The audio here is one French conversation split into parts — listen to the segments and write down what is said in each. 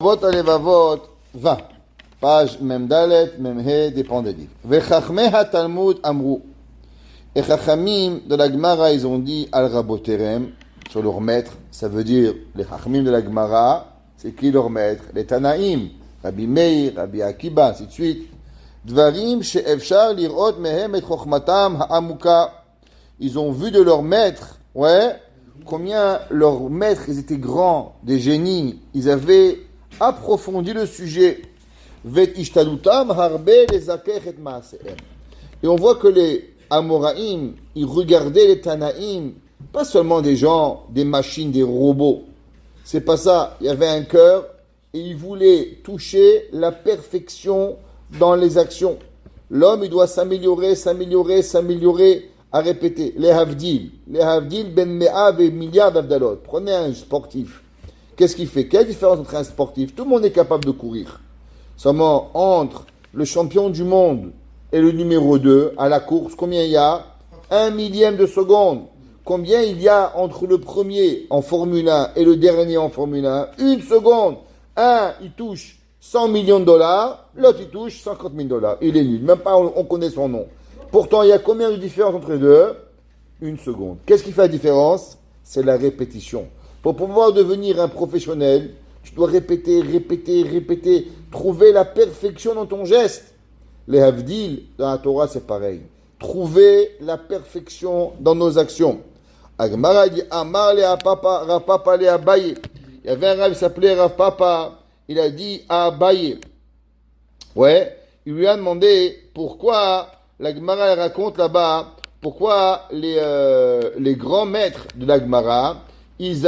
Vot alevavot 20, page Memdalet, Memhe, dépend des livres. Vechachmei ha-Talmud amrou. Et Chachamim de la Gemara, ils ont dit al Raboterem, sur leur maître, ça veut dire les Chachamim de la Gemara, c'est qui leur maître? Les Tanaïm, Rabbi Meir, Rabbi Akiba, ainsi de suite. Dvarim she'efshar lirot mehem et chochmatam ha'amuka. Ils ont vu de leur maître, combien leurs maîtres, ils étaient grands, des génies, ils avaient approfondi le sujet. Vet ishtalutam harbe lezaker et maasehem. Et on voit que les Amoraïm, ils regardaient les Tanaïm, pas seulement des gens, des machines, des robots. C'est pas ça. Il y avait un cœur et ils voulaient toucher la perfection dans les actions. L'homme, il doit s'améliorer à répéter. Les Havdil ben me'av et milliards d'avdalot. Prenez un sportif. Qu'est-ce qu'il fait? Quelle différence entre un sportif? Tout le monde est capable de courir. Seulement, entre le champion du monde et le numéro 2 à la course, combien il y a? 1/1000 de seconde. Combien il y a entre le premier en Formule 1 et le dernier en Formule 1? 1 seconde. Un, il touche 100 millions de dollars. L'autre, il touche 50 000 dollars. Il est nul. Même pas, on connaît son nom. Pourtant, il y a combien de différence entre les deux? 1 seconde. Qu'est-ce qui fait la différence? C'est la répétition. Pour pouvoir devenir un professionnel, tu dois répéter, trouver la perfection dans ton geste. Les Havdil, dans la Torah, c'est pareil. Trouver la perfection dans nos actions. Agmara dit, Amar le Rav Papa le Abaye. Il y avait un Rav qui s'appelait Rav Papa. Il a dit à Abaye. Il lui a demandé pourquoi, la Gemara raconte là-bas, pourquoi les grands maîtres de la Gemara, il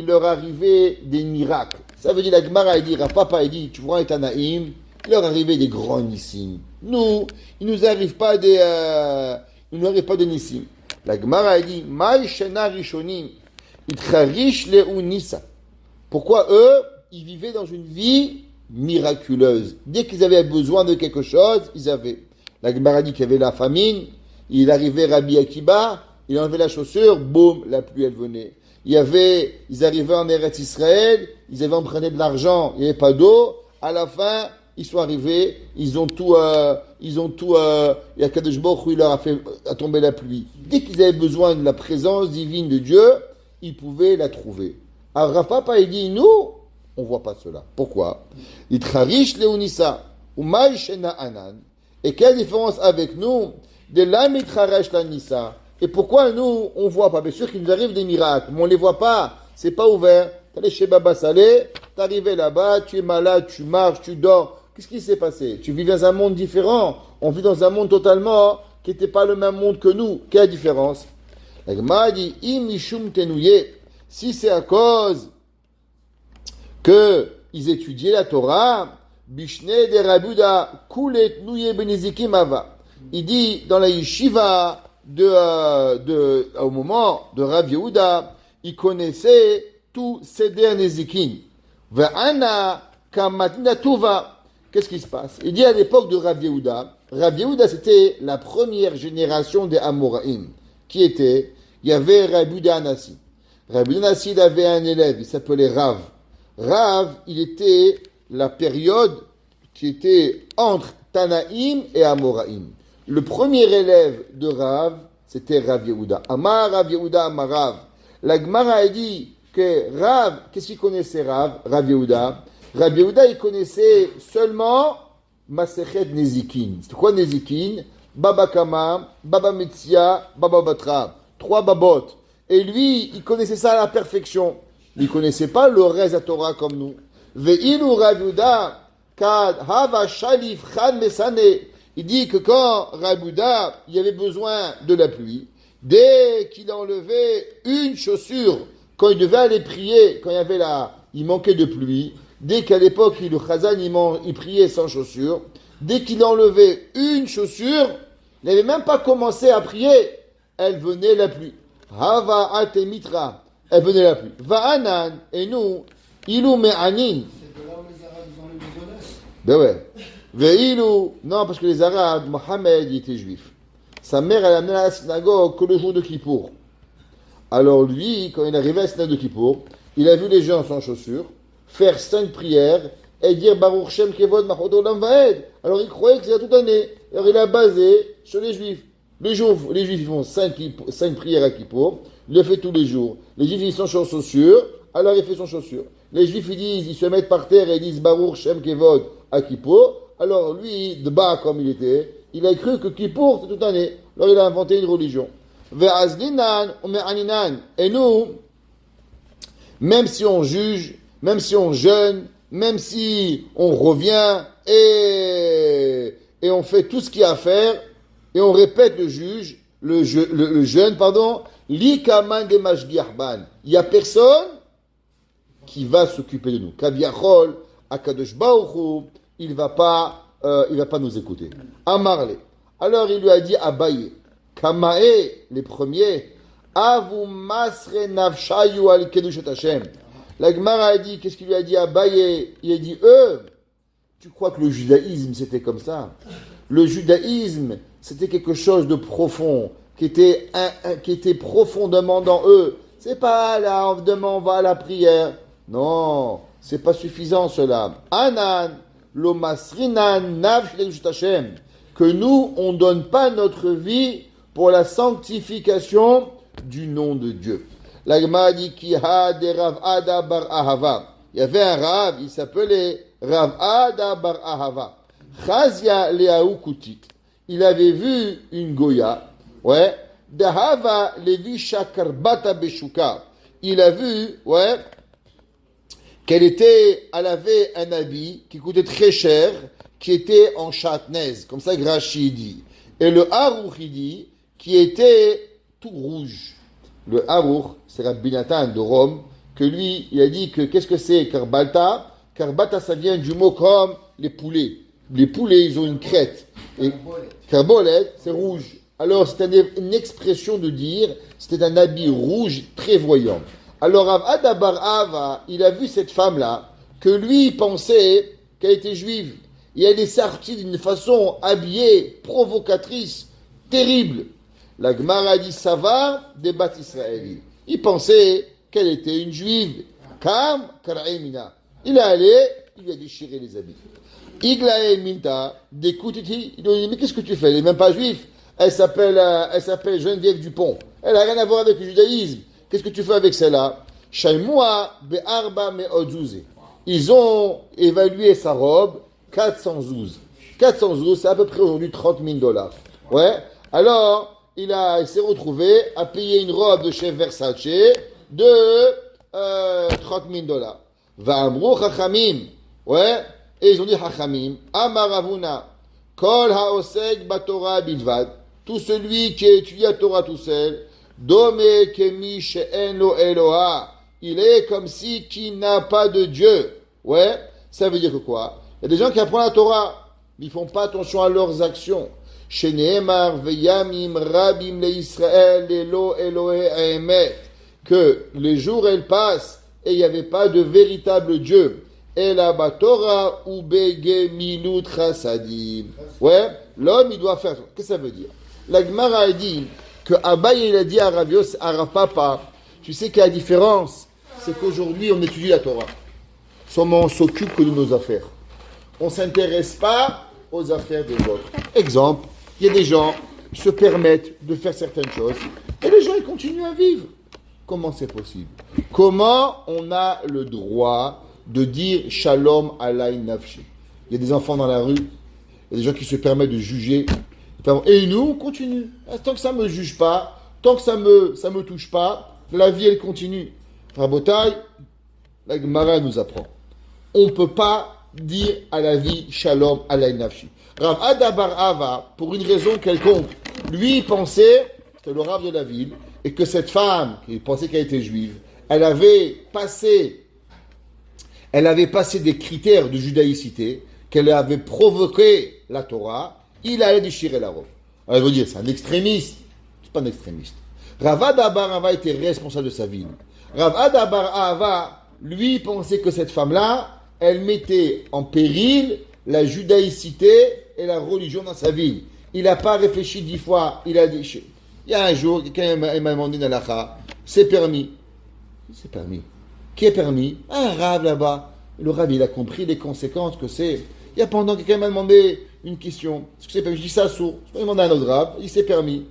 leur arrivait des miracles. Ça veut dire, la Gemara, il dit, Rav Papa, il dit, tu vois les Tanaïm, il leur arrivait des grands nissim. Nous, il nous arrive pas des nissim. La Gemara, il dit, Maï shena rishonim, itcharish le'u nissa. Pourquoi eux, ils vivaient dans une vie miraculeuse. Dès qu'ils avaient besoin de quelque chose, ils avaient. La Gemara dit qu'il y avait la famine, il arrivait Rabbi Akiba, il enlevait la chaussure, boum, la pluie, elle venait. Ils arrivaient en Eretz Israël, ils avaient emprunté de l'argent, il n'y avait pas d'eau. À la fin, ils sont arrivés, il y a Kadosh Baruch Hu, il leur a tombé la pluie. Dès qu'ils avaient besoin de la présence divine de Dieu, ils pouvaient la trouver. Alors Rav Papa, il dit, nous, on ne voit pas cela. Pourquoi? Itrarish leunissa, umay shena anan. Et quelle différence avec nous? De la mitraresh la nissa. Et pourquoi nous, on ne voit pas? Bien sûr qu'il nous arrive des miracles, mais on ne les voit pas. C'est pas ouvert. Tu allé chez Baba Saleh, tu es arrivé là-bas, tu es malade, tu marches, tu dors. Qu'est-ce qui s'est passé? Tu vis dans un monde différent. On vit dans un monde totalement qui n'était pas le même monde que nous. Quelle différence? La Gemara dit, imishum tenouye. Si c'est à cause qu'ils étudiaient la Torah, bishne de Rabuda, kulet nouye benizikim ava. Il dit, dans la yeshiva, au moment de Rav Yehuda, il connaissait tout Seder Nezikin. Ve'ana kamatina tuva. Qu'est-ce qui se passe? Il dit à l'époque de Rav Yehuda, c'était la première génération des Amoraïm. Qui était? Il y avait Rabbi Yehuda Anassi. Rabbi Yehuda Anassi, il avait un élève, il s'appelait Rav. Rav, il était la période qui était entre Tanaïm et Amoraïm. Le premier élève de Rav, c'était Rav Yehuda. Amar Rav Yehuda, Amar Rav. La Gemara a dit que Rav, qu'est-ce qu'il connaissait Rav Yehuda? Rav Yehuda, il connaissait seulement Masechet Nezikin. C'est quoi Nezikin? Baba Kama, Baba Metzia, Baba Batra. 3 babot. Et lui, il connaissait ça à la perfection. Il ne connaissait pas le reste de la Torah comme nous. Ve'ilu Rav Yehuda, kad hava shalif chan mesane. Il dit que quand Rav Yehuda, il avait besoin de la pluie, dès qu'il enlevait une chaussure, quand il devait aller prier, quand il manquait de pluie, dès qu'à l'époque, le Chazan, il priait sans chaussure, dès qu'il enlevait une chaussure, il n'avait même pas commencé à prier, elle venait la pluie. Hava ate mitra, elle venait la pluie. Va'anan, et nous, ilu me'anin. C'est de là où les Arabes ont eu les godesses. Ben ouais. Ve'ilu, non, parce que les Arabes, Mohammed, il était juif. Sa mère, elle amenait à la synagogue que le jour de Kippour. Alors lui, quand il arrivait à la synagogue de Kippour, il a vu les gens sans chaussures, faire 5 prières et dire Baruch Shem Kevod Machot Olam Vaed. Alors il croyait que c'était toute l'année. Alors il a basé sur les Juifs. Les Juifs ils font 5 prières à Kippour, il le fait tous les jours. Les Juifs ils sont sans chaussures, alors il fait son chaussure. Les Juifs ils se mettent par terre et ils disent Baruch Shem Kevod à Kippour. Alors lui, de bas comme il était, il a cru que Kippour c'était toute l'année. Alors il a inventé une religion. Et nous, même si on juge, même si on jeûne, même si on revient et on fait tout ce qu'il y a à faire, et on répète le jeûne, l'ikaman de mashgiarban. Il n'y a personne qui va s'occuper de nous. Kaviachol, Akadosh Baruch Hu, il va pas nous écouter. Amarle. Alors il lui a dit Abaye, Kamae, les premiers, Avu masre nafshayu al kedushat Hashem. La Gemara a dit, qu'est-ce qu'il lui a dit Abaye? Il a dit, tu crois que le judaïsme c'était comme ça? Le judaïsme, c'était quelque chose de profond, qui était profondément dans eux. C'est pas là, on va à la prière. Non, c'est pas suffisant cela. Anan, lo masrinan nafsh kedushat Hashem. Que nous, on ne donne pas notre vie pour la sanctification du nom de Dieu. La Gemara dit qu'il y avait un Rav, il s'appelait Rav Ada bar Ahava. Chazia Leaou Kutit. Il avait vu une Goya, Dahava Levi Shakarbata Beshuka. Il a vu, elle avait un habit qui coûtait très cher, qui était en châtenaise, comme ça Rashi dit. Et le Harour, il dit, qui était tout rouge. Le Harour, c'est Rabbi Nathan de Rome, que lui, il a dit que qu'est-ce que c'est Karbata? Karbata, ça vient du mot comme les poulets. Les poulets, ils ont une crête. Et Karbolet, c'est rouge. Alors, c'est une expression de dire, c'était un habit rouge très voyant. Alors, Adabar Ava, il a vu cette femme-là, que lui, il pensait qu'elle était juive. Et elle est sortie d'une façon habillée, provocatrice, terrible. La Gemara dit, ça va des Bat Israéli. Il pensait qu'elle était une juive. Kam Karaemina. Il est allé, il lui a déchiré les habits. Iglae Minta, d'écoutiti, il lui a dit, mais qu'est-ce que tu fais? Elle n'est même pas juive. Elle s'appelle Geneviève Dupont. Elle n'a rien à voir avec le judaïsme. Qu'est-ce que tu fais avec celle-là? Shaimoua be'arba me'odzuze. Ils ont évalué sa robe 400 zouz. 400 zouz, c'est à peu près aujourd'hui $30,000. Alors, il s'est retrouvé à payer une robe de chez Versace de $30,000. Va'amru chachamim. Et ils ont dit chachamim. Amaravuna. Kol ha'oseg batorah bilvad. Tout celui qui étudie la Torah tout seul. Dome kemi she'en lo Eloha. Il est comme si qui n'a pas de Dieu. Ça veut dire que quoi? Il y a des gens qui apprennent la Torah, mais ils font pas attention à leurs actions. Chez Nehemar veyamim rabim le Israël elo Elohe Emet. Que les jours elles passent et il n'y avait pas de véritable Dieu. Ela Torah ou bege milut chasadim. L'homme il doit faire. Qu'est-ce que ça veut dire? La Gemara a dit que Abaye il a dit à Rav Papa, tu sais quelle est la différence? C'est qu'aujourd'hui on étudie la Torah. Seulement on s'occupe que de nos affaires. On ne s'intéresse pas aux affaires des autres. Exemple, il y a des gens qui se permettent de faire certaines choses et les gens ils continuent à vivre. Comment c'est possible? Comment on a le droit de dire Shalom alay nafshi? Il y a des enfants dans la rue, il y a des gens qui se permettent de juger. Et nous, on continue. Tant que ça ne me juge pas, tant que ça me touche pas, la vie elle continue. Rabotai, la Gemara nous apprend. On ne peut pas dire à la vie Shalom alay nafshi. Rav Ada bar Ava, pour une raison quelconque, lui il pensait, c'était le Rav de la ville, et que cette femme, qui pensait qu'elle était juive, elle avait passé des critères de judaïcité, qu'elle avait provoqué la Torah, il allait déchirer la robe. Alors, elle veut dire, c'est un extrémiste. C'est pas un extrémiste. Rav Ada bar Ava était responsable de sa ville. Rav Ada bar Ava, lui, pensait que cette femme-là, elle mettait en péril la judaïcité et la religion dans sa ville. Il n'a pas réfléchi 10 fois, il a déchiré. Il y a un jour, quelqu'un m'a demandé dans c'est permis. C'est permis. Qui est permis? Un rave là-bas. Le Rav, il a compris les conséquences que c'est. Il y a pendant que quelqu'un m'a demandé une question. Est-ce que c'est permis? Je dis ça sourd. Je vais demander à un autre Rav, il s'est permis.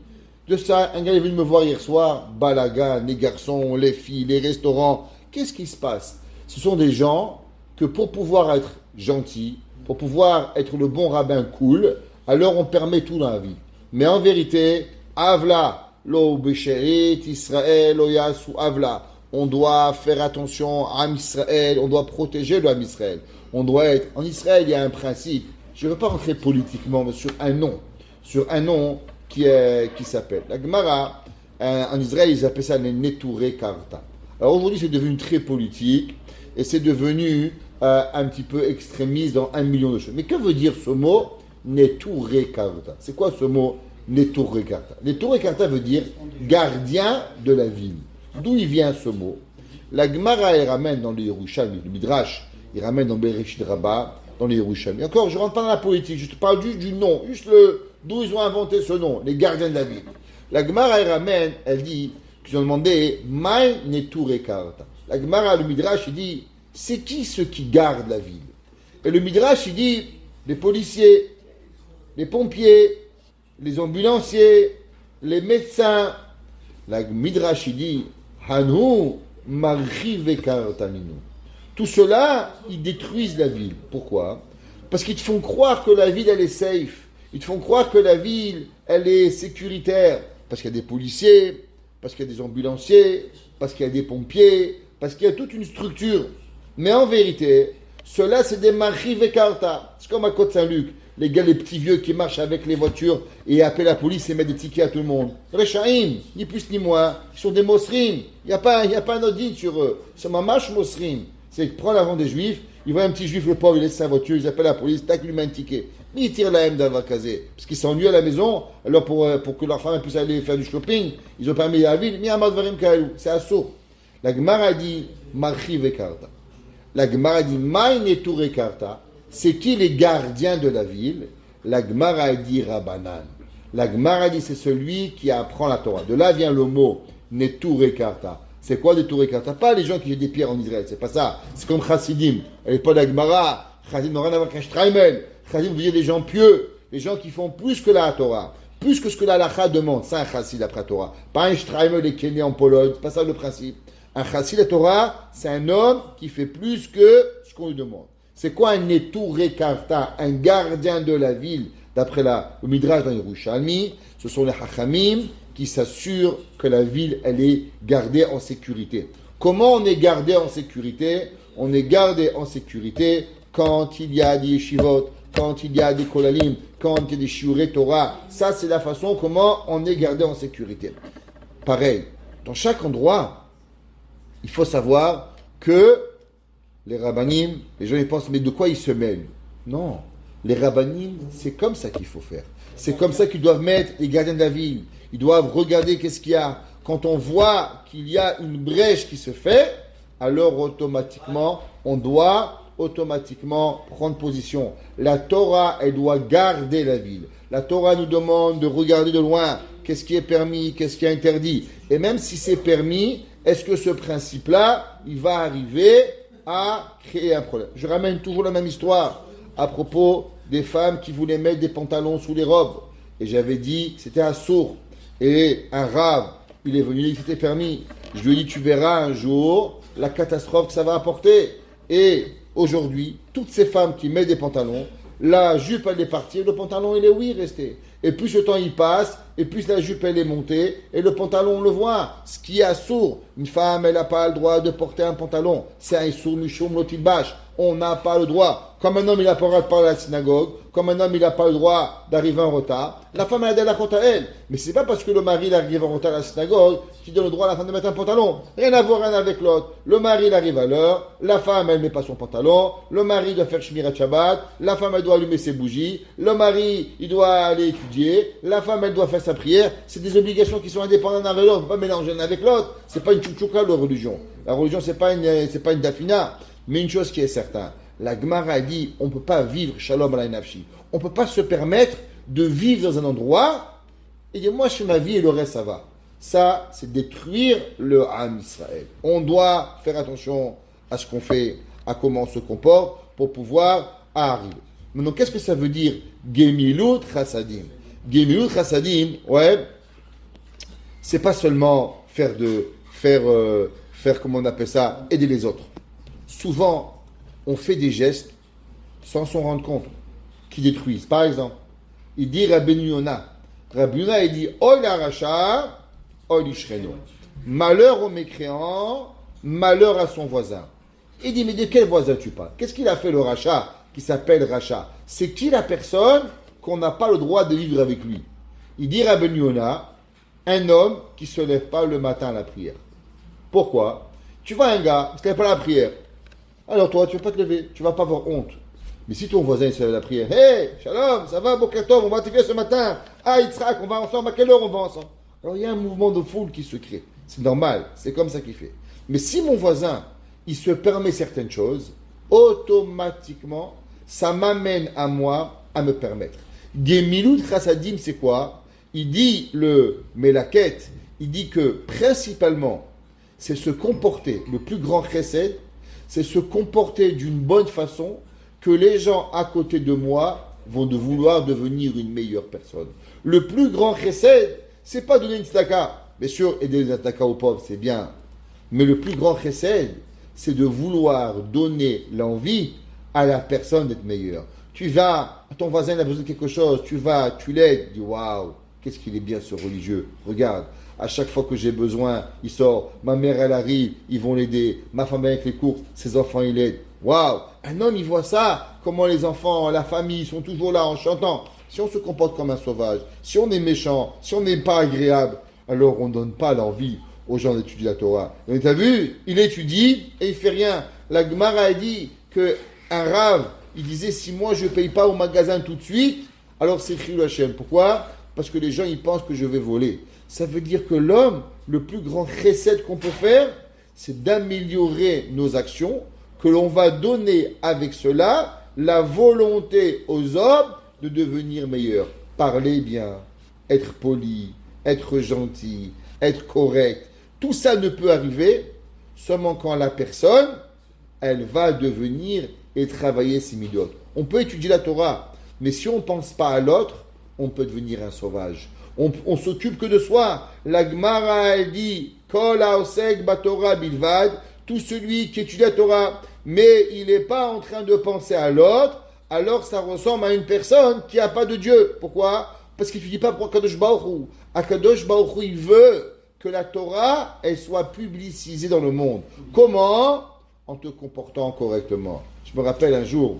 De ça, un gars est venu me voir hier soir. Balagan, les garçons, les filles, les restaurants. Qu'est-ce qui se passe? Ce sont des gens que pour pouvoir être gentils, pour pouvoir être le bon rabbin cool, alors on permet tout dans la vie. Mais en vérité, Avla, lo besherit Israël, lo yasu Avla. On doit faire attention à Israël, on doit protéger le Israël. On doit être. En Israël, il y a un principe. Je ne veux pas rentrer politiquement, mais sur un nom qui s'appelle. La Gemara, en Israël, ils appellent ça les Neturei Karta. Alors aujourd'hui, c'est devenu très politique et c'est devenu un petit peu extrémiste dans 1 million de choses. Mais que veut dire ce mot Neturei Karta? C'est quoi ce mot Neturei Karta? Neturei Karta veut dire gardien de la ville. D'où il vient ce mot? La Gemara, elle ramène dans le Yerushalmi, le Midrash, il ramène dans Bereshit Rabbah, dans le Yerushalmi. Encore, je ne rentre pas dans la politique, je te parle juste du nom, juste d'où ils ont inventé ce nom, les gardiens de la ville. La Gemara, elle ramène, elle dit, qu'ils ont demandé, Mai Neturei Karta. La Gemara, le Midrash, il dit, c'est qui ceux qui gardent la ville? Et le Midrash, il dit, les policiers, les pompiers, les ambulanciers, les médecins. La Midrash, il dit, Hanu Marchive Kartaninu. Tout cela, ils détruisent la ville. Pourquoi? Parce qu'ils te font croire que la ville, elle est safe. Ils te font croire que la ville, elle est sécuritaire. Parce qu'il y a des policiers, parce qu'il y a des ambulanciers, parce qu'il y a des pompiers, parce qu'il y a toute une structure. Mais en vérité, cela, c'est des Marchive Karta. C'est comme à Côte-Saint-Luc. Les gars, les petits vieux qui marchent avec les voitures et appellent la police et mettent des tickets à tout le monde. Rechaim, ni plus ni moins. Ils sont des Mosrim. Il n'y a pas un audit sur eux. C'est Mamash Mosrim. C'est qu'ils prennent l'avant des juifs, ils voient un petit juif, le pauvre, il laisse sa voiture, ils appellent la police, tac, il lui met un ticket. Mais ils tirent la haine d'Avakazé. Parce qu'ils s'ennuient à la maison, alors pour que leur femme puisse aller faire du shopping, ils ont permis à la ville, c'est assourd. La Gemara dit, Marchi Vekarta. La Gemara dit, Mai Neturei Karta. C'est qui les gardiens de la ville? La Gemara dit Rabbanan. La Gemara dit c'est celui qui apprend la Torah. De là vient le mot Neturei Karta. C'est quoi Neturei Karta? Pas les gens qui jettent des pierres en Israël, c'est pas ça. C'est comme Chassidim. Elle n'est pas de la Gemara. Chassidim n'a rien à voir qu'un Shtraimel. Chassidim veut dire des gens pieux, des gens qui font plus que la Torah, plus que ce que la Halacha demande. C'est un Chassid après la Torah. Pas un Shtraimel qui est né en Pologne, c'est pas ça le principe. Un Chassid la Torah, c'est un homme qui fait plus que ce qu'on lui demande. C'est quoi un Neturei Karta, un gardien de la ville, d'après le Midrash dans Yerushalmi? Ce sont les Hachamim qui s'assurent que la ville, elle est gardée en sécurité. Comment on est gardé en sécurité? On est gardé en sécurité quand il y a des yeshivot, quand il y a des kolalim, quand il y a des shiurei Torah. Ça, c'est la façon comment on est gardé en sécurité. Pareil, dans chaque endroit, il faut savoir que les rabbanim, les gens ils pensent, mais de quoi ils se mêlent? Non, les rabbanim, c'est comme ça qu'il faut faire. C'est comme ça qu'ils doivent mettre les gardiens de la ville. Ils doivent regarder qu'est-ce qu'il y a. Quand on voit qu'il y a une brèche qui se fait, alors automatiquement, on doit prendre position. La Torah, elle doit garder la ville. La Torah nous demande de regarder de loin qu'est-ce qui est permis, qu'est-ce qui est interdit. Et même si c'est permis, est-ce que ce principe-là, il va arriver à créer un problème? Je ramène toujours la même histoire à propos des femmes qui voulaient mettre des pantalons sous les robes. Et j'avais dit que c'était un sourd. Et un rave, il est venu, il c'était permis. Je lui ai dit, tu verras un jour la catastrophe que ça va apporter. Et aujourd'hui, toutes ces femmes qui mettent des pantalons, la jupe elle est partie, le pantalon il est resté. Et plus le temps il passe, et plus la jupe elle est montée, et le pantalon on le voit. Ce qui est sourd, une femme elle n'a pas le droit de porter un pantalon. C'est un sourd mishum lotilbash. On n'a pas le droit. Comme un homme il n'a pas le droit de parler à la synagogue, comme un homme il n'a pas le droit d'arriver en retard, la femme elle a la compte à elle. Mais c'est pas parce que le mari il arrive en retard à la synagogue qu'il donne le droit à la femme de mettre un pantalon. Rien à voir rien avec l'autre. Le mari il arrive à l'heure, la femme elle met pas son pantalon, le mari doit faire Shmirat Shabbat, la femme elle doit allumer ses bougies, le mari il doit aller étudier, la femme elle doit faire sa prière. C'est des obligations qui sont indépendantes l'un de l'autre. On ne peut pas mélanger l'un avec l'autre. C'est pas une tchouchouka la religion. La religion c'est pas une dafina. Mais une chose qui est certaine, la Gemara dit, on ne peut pas vivre shalom ala nafshi. On ne peut pas se permettre de vivre dans un endroit et dire, moi je fais ma vie et le reste ça va. Ça, c'est détruire le Ham Israël. On doit faire attention à ce qu'on fait, à comment on se comporte pour pouvoir arriver. Maintenant, qu'est-ce que ça veut dire Gemilut Chassadim? Gemilut Chassadim, ouais, c'est pas seulement faire comment on appelle ça, aider les autres. Souvent, on fait des gestes sans s'en rendre compte, qui détruisent. Par exemple, il dit Rabbeinu Yona. Rabbeinu Yona, il dit Oy la racha, oy l'ishreno. Malheur au mécréant, malheur à son voisin. Il dit, mais de quel voisin tu parles? Qu'est-ce qu'il a fait le rachat, qui s'appelle rachat? C'est qui la personne qu'on n'a pas le droit de vivre avec lui? Il dit Rabbeinu Yona, un homme qui ne se lève pas le matin à la prière. Pourquoi? Tu vois un gars, il ne se lève pas à la prière. Alors toi, tu ne vas pas te lever, tu ne vas pas avoir honte. Mais si ton voisin il se lève à la prière, hey, shalom, ça va, Boker Tov, on va te ce matin. Ah, Yitzhak, on va ensemble, à quelle heure on va ensemble? Alors il y a un mouvement de foule qui se crée. C'est normal, c'est comme ça qu'il fait. Mais si mon voisin, il se permet certaines choses, automatiquement, ça m'amène à moi à me permettre. Gemilut Chassadim, c'est quoi? Il dit le Melaket, il dit que principalement, c'est se comporter, le plus grand chesed, c'est se comporter d'une bonne façon que les gens à côté de moi vont vouloir devenir une meilleure personne. Le plus grand chesed, c'est pas donner une tzedaka. Bien sûr, aider les tzedaka aux pauvres, c'est bien. Mais le plus grand chesed, c'est de vouloir donner l'envie à la personne d'être meilleure. Tu vas, ton voisin a besoin de quelque chose, tu vas, tu l'aides, tu dis waouh, qu'est-ce qu'il est bien ce religieux. Regarde, à chaque fois que j'ai besoin, il sort, ma mère elle arrive, ils vont l'aider, ma femme avec les courses, ses enfants ils l'aident. Waouh, un homme il voit ça, comment les enfants, la famille sont toujours là en chantant. Si on se comporte comme un sauvage, si on est méchant, si on n'est pas agréable, alors on ne donne pas l'envie aux gens d'étudier la Torah. Donc tu as vu, il étudie et il fait rien. La Gemara a dit qu'un rave, il disait si moi je ne paye pas au magasin tout de suite, alors c'est Chilul Hashem. Pourquoi? Parce que les gens ils pensent que je vais voler. Ça veut dire que l'homme, le plus grand chesed qu'on peut faire, c'est d'améliorer nos actions, que l'on va donner avec cela la volonté aux hommes de devenir meilleurs. Parler bien, être poli, être gentil, être correct. Tout ça ne peut arriver seulement quand la personne, elle va devenir et travailler ses midot. On peut étudier la Torah, mais si on ne pense pas à l'autre, on peut devenir un sauvage. On s'occupe que de soi. La Gemara elle dit Kol haosek batorah bilvad, tout celui qui étudie la Torah, mais il n'est pas en train de penser à l'autre, alors ça ressemble à une personne qui n'a pas de Dieu. Pourquoi? Parce qu'il ne dit pas pour Akadosh Baruch Hu. Akadosh Baruch Hu, il veut que la Torah, elle soit publicisée dans le monde. Comment? En te comportant correctement. Je me rappelle un jour,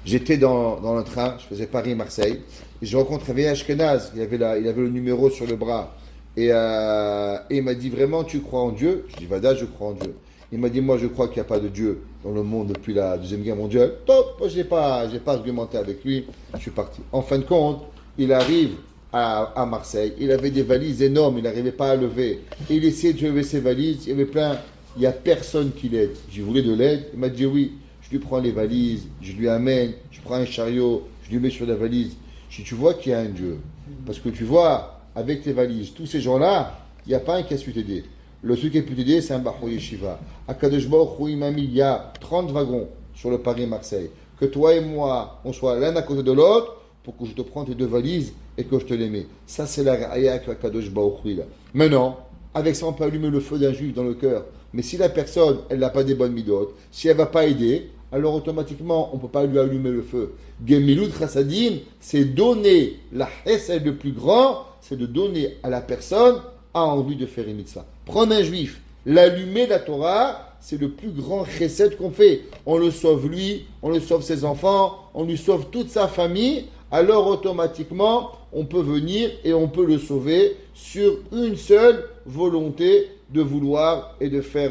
j'étais dans le train, je faisais Paris-Marseille, et je rencontre un vieil Ashkenaz, il avait le numéro sur le bras, et il m'a dit, vraiment, tu crois en Dieu? Je dis, Vada, je crois en Dieu. Il m'a dit, moi, je crois qu'il n'y a pas de Dieu dans le monde depuis la Deuxième Guerre mondiale. Top, moi, je n'ai pas argumenté avec lui, je suis parti. En fin de compte, il arrive à Marseille, il avait des valises énormes, il n'arrivait pas à lever, et il essayait de lever ses valises, il y avait plein, il n'y a personne qui l'aide. Je voulais de l'aide, il m'a dit oui. Je lui prends les valises, je lui amène, je prends un chariot, je lui mets sur la valise. Je dis, tu vois qu'il y a un Dieu. Parce que tu vois, avec tes valises, tous ces gens-là, il n'y a pas un qui a su t'aider. Le truc qui a pu t'aider, c'est un Bahou Yeshiva. À Kadosh Baruch Hu, il m'a mis, il y a 30 wagons sur le Paris-Marseille. Que toi et moi, on soit l'un à côté de l'autre, pour que je te prenne tes deux valises et que je te les mets. Ça, c'est la raya avec la Kadosh Baruch Hu. Maintenant, avec ça, on peut allumer le feu d'un juif dans le cœur. Mais si la personne, elle n'a pas des bonnes midotes, si elle ne va pas aider, alors automatiquement, on ne peut pas lui allumer le feu. Gemilut Chassadim, c'est donner la chesed le plus grand, c'est de donner à la personne a envie de faire une mitzvah. Prendre un juif, l'allumer la Torah, c'est le plus grand chesed qu'on fait. On le sauve lui, on le sauve ses enfants, on lui sauve toute sa famille, alors automatiquement, on peut venir et on peut le sauver sur une seule volonté de vouloir et de faire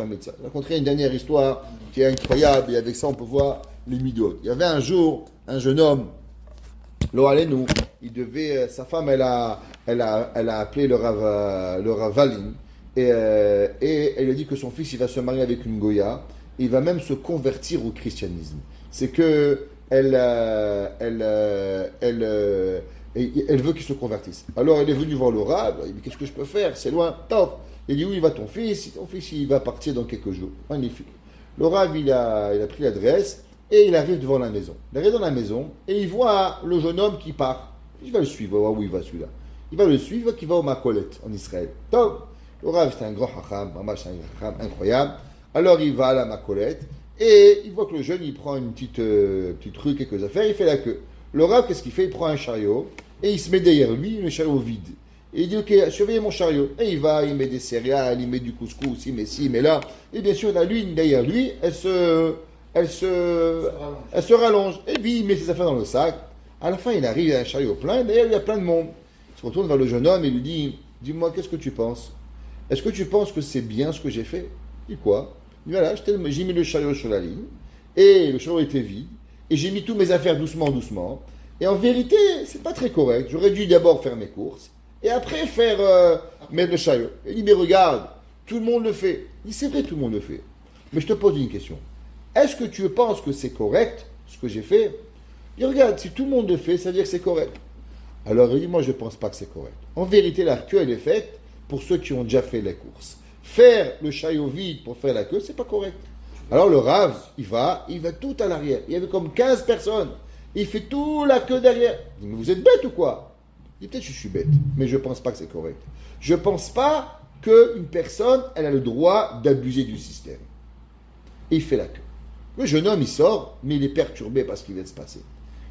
mitzvah. Je vais raconter une dernière histoire qui est incroyable et avec ça on peut voir les midot. Il y avait un jour un jeune homme, Lo Alenu, il devait, sa femme elle a appelé le Rav Valin et elle lui a dit que son fils il va se marier avec une Goya et il va même se convertir au christianisme. C'est que elle veut qu'il se convertisse. Alors elle est venue voir le Rav, il dit qu'est-ce que je peux faire? C'est loin, top. Il dit où il va ton fils? Ton fils il va partir dans quelques jours. Magnifique. Le Rav, il a pris l'adresse et il arrive devant la maison. Il arrive dans la maison et il voit le jeune homme qui part. Il va le suivre, il va voir où il va celui-là. Il va le suivre, qui va au Makolet, en Israël. Donc, le Rav, c'est un grand hacham, c'est un hacham incroyable. Alors, il va à la Makolet et il voit que le jeune, il prend une petite rue, quelques affaires, il fait la queue. Le Rav, qu'est-ce qu'il fait? Il prend un chariot et il se met derrière lui, le chariot vide. Et il dit, ok, surveillez mon chariot. Et il va, il met des céréales, il met du couscous, il met ci, il met là. Et bien sûr, la lune, derrière lui, elle se rallonge. Et puis, il met ses affaires dans le sac. À la fin, il arrive à un chariot plein, d'ailleurs, il y a plein de monde. Il se retourne vers le jeune homme et lui dit, dis-moi, qu'est-ce que tu penses? Est-ce que tu penses que c'est bien ce que j'ai fait? Il dit quoi? Il dit, voilà, j'ai mis le chariot sur la ligne, et le chariot était vide, et j'ai mis tous mes affaires doucement, doucement. Et en vérité, c'est pas très correct. J'aurais dû d'abord faire mes courses, et après mettre le chariot. Il dit, mais regarde, tout le monde le fait. Il dit, c'est vrai, tout le monde le fait. Mais je te pose une question. Est-ce que tu penses que c'est correct, ce que j'ai fait? Il dit, regarde, si tout le monde le fait, ça veut dire que c'est correct. Alors il dit, moi je ne pense pas que c'est correct. En vérité, la queue, elle est faite pour ceux qui ont déjà fait les courses. Faire le chariot vide pour faire la queue, c'est pas correct. Alors le Rav, il va tout à l'arrière. Il y avait comme 15 personnes. Il fait tout la queue derrière. Il dit, mais vous êtes bête ou quoi? Il dit, peut-être que je suis bête, mais je ne pense pas que c'est correct. Je ne pense pas qu'une personne, elle a le droit d'abuser du système. Et il fait la queue. Le jeune homme, il sort, mais il est perturbé par ce qui vient de se passer.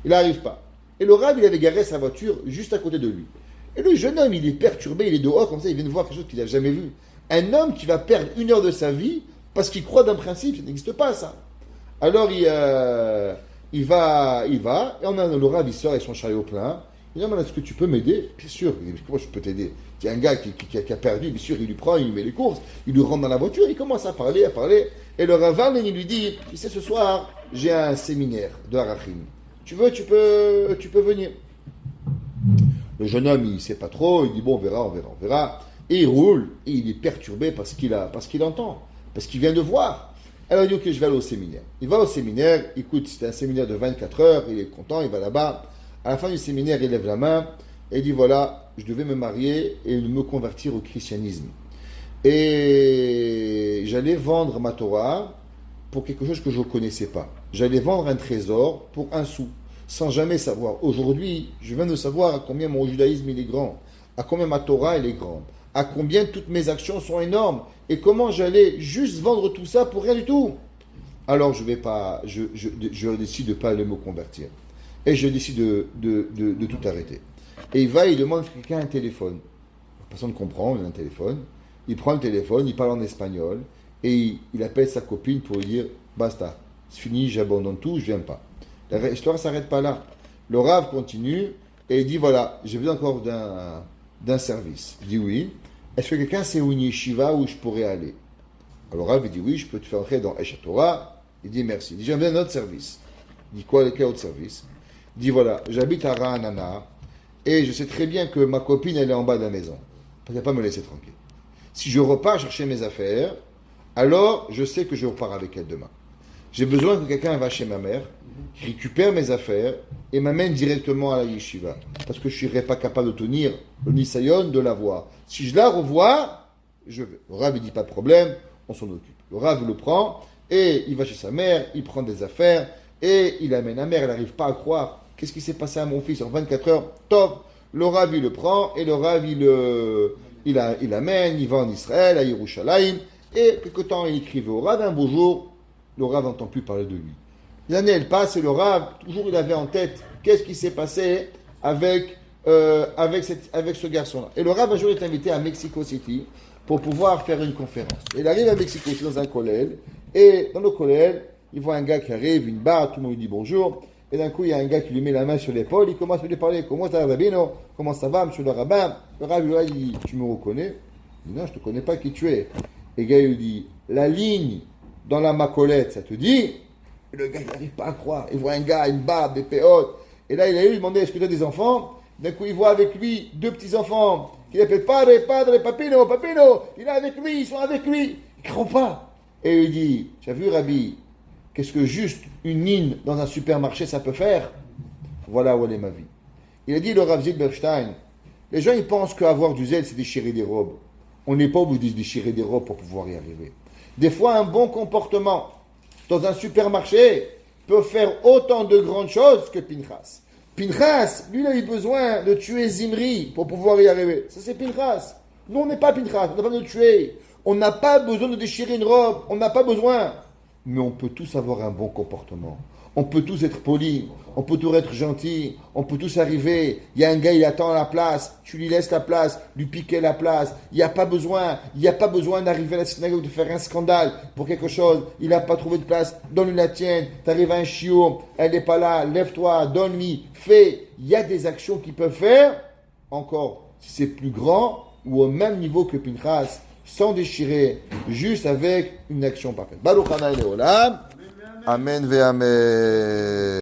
Il n'arrive pas. Et le Rav, il avait garé sa voiture juste à côté de lui. Et le jeune homme, il est perturbé, il est dehors, comme ça, il vient de voir quelque chose qu'il n'a jamais vu. Un homme qui va perdre 1 heure de sa vie parce qu'il croit d'un principe, ça n'existe pas, ça. Alors, il va, et le Rav, il sort avec son chariot plein. Il dit, est-ce que tu peux m'aider? Bien sûr. Il dit, comment je peux t'aider? Il y a un gars qui a perdu, bien sûr, il lui prend, il lui met les courses, il lui rentre dans la voiture, il commence à parler. Et le Rav, il lui dit, tu sais, ce soir, j'ai un séminaire de Harachim. Tu veux, tu peux venir. Le jeune homme, il ne sait pas trop, il dit, bon, on verra. Et il roule, et il est perturbé parce qu'il entend, parce qu'il vient de voir. Alors il dit, ok, je vais aller au séminaire. Il va au séminaire, écoute, c'était un séminaire de 24 heures, il est content, il va là-bas. À la fin du séminaire, il lève la main et il dit, voilà, je devais me marier et me convertir au christianisme. Et j'allais vendre ma Torah pour quelque chose que je ne connaissais pas. J'allais vendre un trésor pour 1 sou, sans jamais savoir. Aujourd'hui, je viens de savoir à combien mon judaïsme il est grand, à combien ma Torah elle est grande, à combien toutes mes actions sont énormes, et comment j'allais juste vendre tout ça pour rien du tout. Alors je décide de ne pas aller me convertir. Et je décide de tout arrêter. Et il demande à quelqu'un un téléphone. Personne ne comprend, il a un téléphone. Il prend le téléphone, il parle en espagnol, et il appelle sa copine pour lui dire, basta, c'est fini, j'abandonne tout, je ne viens pas. L'histoire ne s'arrête pas là. Le Rav continue, et il dit, voilà, j'ai besoin encore d'un service. Il dit oui. Est-ce que quelqu'un sait où une yeshiva où je pourrais aller? Alors le Rav il dit oui, je peux te faire entrer dans Esh Torah. Il dit merci. Il dit j'ai besoin d'un autre service. Il dit quoi, quel autre service? Il dit voilà, j'habite à Ra'anana et je sais très bien que ma copine elle est en bas de la maison. Elle ne va pas me laisser tranquille. Si je repars chercher mes affaires, alors je sais que je repars avec elle demain. J'ai besoin que quelqu'un va chez ma mère, qui récupère mes affaires et m'amène directement à la yeshiva. Parce que je ne serais pas capable de tenir le nisayon de la voir. Si je la revois, je vais. Le Rav, il dit pas de problème, on s'en occupe. Le Rav le prend et il va chez sa mère, il prend des affaires et il amène la mère. Elle n'arrive pas à croire. Qu'est-ce qui s'est passé à mon fils en 24 heures? Top. Le Rav, il le prend et le Rav, il amène, il va en Israël, à Yerushalayim. Et quelque temps, il écrivait au Rav. Un beau jour, le Rav n'entend plus parler de lui. L'année, elle passe et le Rav, toujours il avait en tête qu'est-ce qui s'est passé avec ce garçon-là. Et le Rav, un jour, est invité à Mexico City pour pouvoir faire une conférence. Et il arrive à Mexico City dans un collège, et dans le collège, il voit un gars qui arrive, une barre, tout le monde lui dit bonjour, et d'un coup, il y a un gars qui lui met la main sur l'épaule, il commence à lui parler, comment ça va, Rabino? Comment ça va, monsieur le rabbin? Le Rav, il dit, tu me reconnais? Il dit, non, je ne te connais pas qui tu es. Et le gars, il lui dit, la ligne dans la macolette, ça te dit? Et le gars, il n'arrive pas à croire. Il voit un gars, une barbe, des péotes. Et là, il a eu demandé, est-ce que tu as des enfants? D'un coup, il voit avec lui 2 petits-enfants qu'il appelle Padre, Papino. Il est avec lui, ils sont avec lui. Il ne croit pas. Et il dit, tu as vu, Rabbi, qu'est-ce que juste une ligne dans un supermarché, ça peut faire? Voilà où elle est ma vie. Il a dit, le Rav Zilberstein, les gens, ils pensent qu'avoir du zèle, c'est déchirer des robes. On n'est pas obligé de déchirer des robes pour pouvoir y arriver. Des fois, un bon comportement, dans un supermarché peut faire autant de grandes choses que Pinchas. Pinchas, lui, il a eu besoin de tuer Zimri pour pouvoir y arriver. Ça, c'est Pinchas. Nous, on n'est pas Pinchas, on n'a pas besoin de tuer. On n'a pas besoin de déchirer une robe, on n'a pas besoin. Mais on peut tous avoir un bon comportement. On peut tous être polis, on peut tous être gentils, on peut tous arriver. Il y a un gars, il attend la place, tu lui laisses la place, lui piquer la place. Il n'y a pas besoin d'arriver à la synagogue, de faire un scandale pour quelque chose. Il n'a pas trouvé de place, donne-lui la tienne. Tu arrives à un chiot, elle n'est pas là, lève-toi, donne-lui, fais. Il y a des actions qu'il peut faire, encore, si c'est plus grand ou au même niveau que Pinchas, sans déchirer, juste avec une action parfaite. Baruch Hana Leolam. Amen ve amen.